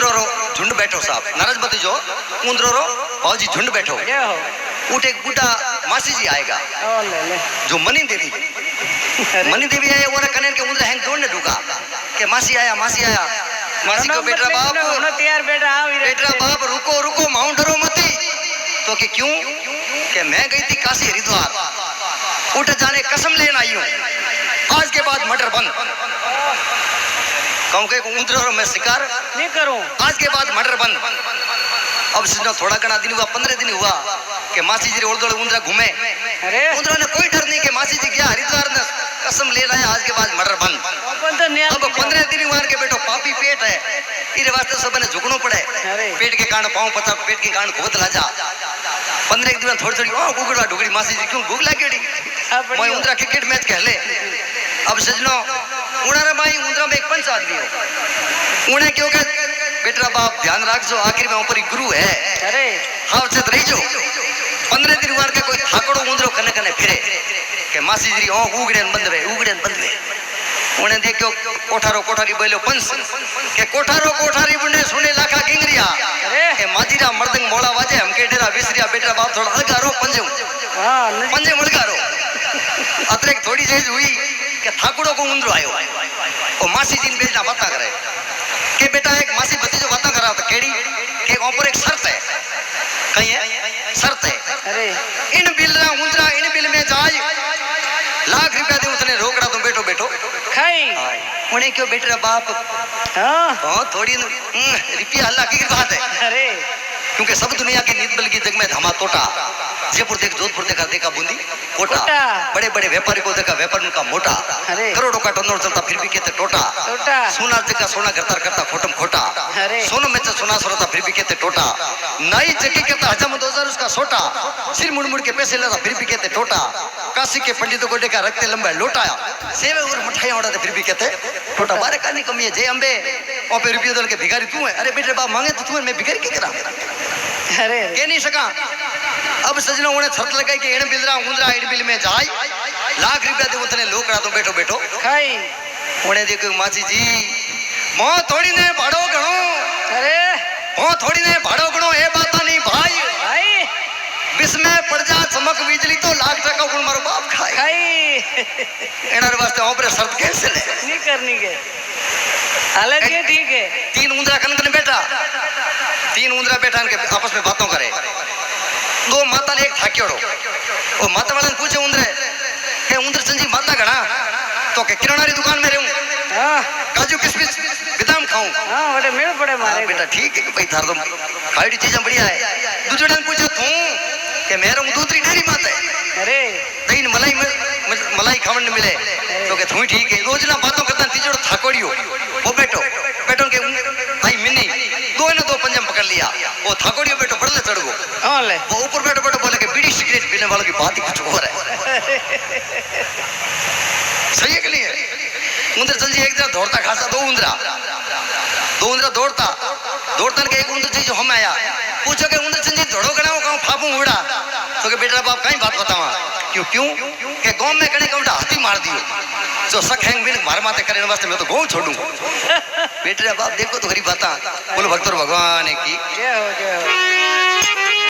उंदरो रो झुंड बैठो साहब नाराज मत जो उंदरो रो फौजी झुंड बैठो उठ एक बूढ़ा मासी जी आएगा जो मनी देवी है वो कनेर के उंदर हैंग तोड़ने ढूका के मासी आया मासी को बेटा बाप रुको रुको माउं डरो मती तो कि क्यों कि मैं गई थी काशी हरिद्वार उठ जाने कसम लेना आई हूं आज के बाद मटर बंद कहूं के उंदरो मैं शिकार नहीं करूं आज के बाद मटर बंद अब सीधा थोड़ा घना दिन हुआ 15 दिन हुआ कि मासी जी ओढ़ उंदरा घूमे उंदरा ने कोई डर नहीं कि मासी जी गया हरिद्वार ने कसम ले रहा है आज के बाद मटर बंद अब 15 दिन हुआ के बेटो पापी पेट है इरे वास्ते सब ने झुकनो पड़े पेट के कारण पाँव पचा पेट के कारण खोद लाजा 15 दिन थोड़ी थोड़ी गुगड़ा ढुकड़ी मासी जी क्यों भूख लागेड़ी मैं उंदरा क्रिकेट मैच कहले अब सजनो उड़ारा भाई उंदरा में एक पंच आदमी हो उन्हें क्यों के बेटा बाप ध्यान रखो आखिर में ऊपर गुरु है अरे हाँ से रही जो 15 दिन वार के कोई थाकड़ो उंदरो कने कने फिरे के मासी जी उगड़े बंद वे उन्हें देखो कोठारो कोठारी बोलो पंच के कोठारो कोठारी बुने सुने लाखा किंगरिया के माजीरा मर्दंग मोड़ा वाजे हमके डेरा विसरिया बेटा बाप थोड़ा अलगारो पंजे मुलगारो अतरे थोड़ी चीज हुई के थाकुड़ो को उंदरो आयो और मासी जी ने बेजना बाता करे के बेटा एक मासी भतीजो बाता करा तो केड़ी के ऊपर एक शर्त है कहीं है शर्त है अरे इन बिलरा उंदरा इन बिल में जाए लाख रुपया दे उसने रोकड़ा तो बैठो खाई उन्हें क्यों बेटा बाप हाँ थोड़ी रुपया अल्लाह की बात है अरे क्योंकि सब दुनिया की नीत बल की जग में धमा तोटा जयपुर देख जोधपुर देखा बूंदी कोटा बड़े बड़े व्यापारी को देखा व्यापार उनका मोटा करोड़ों का टर्नओवर चलता फिर भी कहते टोटा सोना जगह सोना करता खोटम खोटा सोनो में सोना सोता फिर भी कहते टोटा नाई जगह कहता हजम 2000 उसका सोटा सिर मुड़ के पैसे लेता फिर भी कहते टोटा काशी के पंडितों को देखा रखते लंबा लोटाया सेवे और मिठाइयां उड़ाते फिर भी कहते टोटा बारे का नहीं कमी है जय अम्बे और पे रुपये दल के भिखारी तू है अरे बेटे बाप मांगे तो तू मैं भिखारी क्या करा अरे कह नहीं सका अब सजना उन्हें छत लगाई कि इन बिलरा उंदरा इन बिल में जाए लाख रुपया दे उतने लोकड़ा तो बैठो खाई उन्हें देखो मासी जी मो थोड़ी ने भाड़ो गणो अरे मो थोड़ी ने भाड़ो गणो ए बाता नहीं भाई बिस्मे पड़ जा चमक बिजली तो लाख टका गुण मारो बाप खाई एनार वास्ते ऊपर शर्त कैसे ले नहीं करनी के हालत ये ठीक है 3 उंदरा कनकन बैठा 3 उंदरा बैठा के आपस में बातों करे 2 माता ने एक ठाक्योड़ो वो माता वाले ने पूछे उंदरे के उंदर संजी माता गणा तो के किराना दुकान में रहूं काजू किशमिश बादाम खाऊं बड़े मेल पड़े मारे बेटा ठीक है भाई थार तो खाईडी चीजें बढ़िया है दूसरे ने पूछा तू के मेरा दूसरी डेरी माता है अरे दही मलाई खावन मिले तो के तू ठीक है रोज ना बातों करता तीजोड़ थाकोड़ियो वो बैठो के भाई मिनी 2 पंजे पकड़ लिया वो थाकोड़ियो बैठो बड़ले चढ़ गो वो ऊपर बैठो बोले कि बीड़ी सिगरेट पीने वालों की बात ही कुछ और है सही है कि नहीं है उंदर संजी एक दिन दौड़ता खासा 2 उंदरा दौड़ता के एक उंदर जो हम आया पूछो के उंदर संजी दौड़ो गणाओ कहूं फापू उड़ा तो के बेटा बाप कहीं बात बतावा क्यों के गांव में कने कौटा हाथी मार दियो जो सख हैंग बिन मार माते करने वास्ते मैं तो गांव छोड़ूं बेटे बाप देखो तो हरी बाता बोलो भक्तों भगवान की जय हो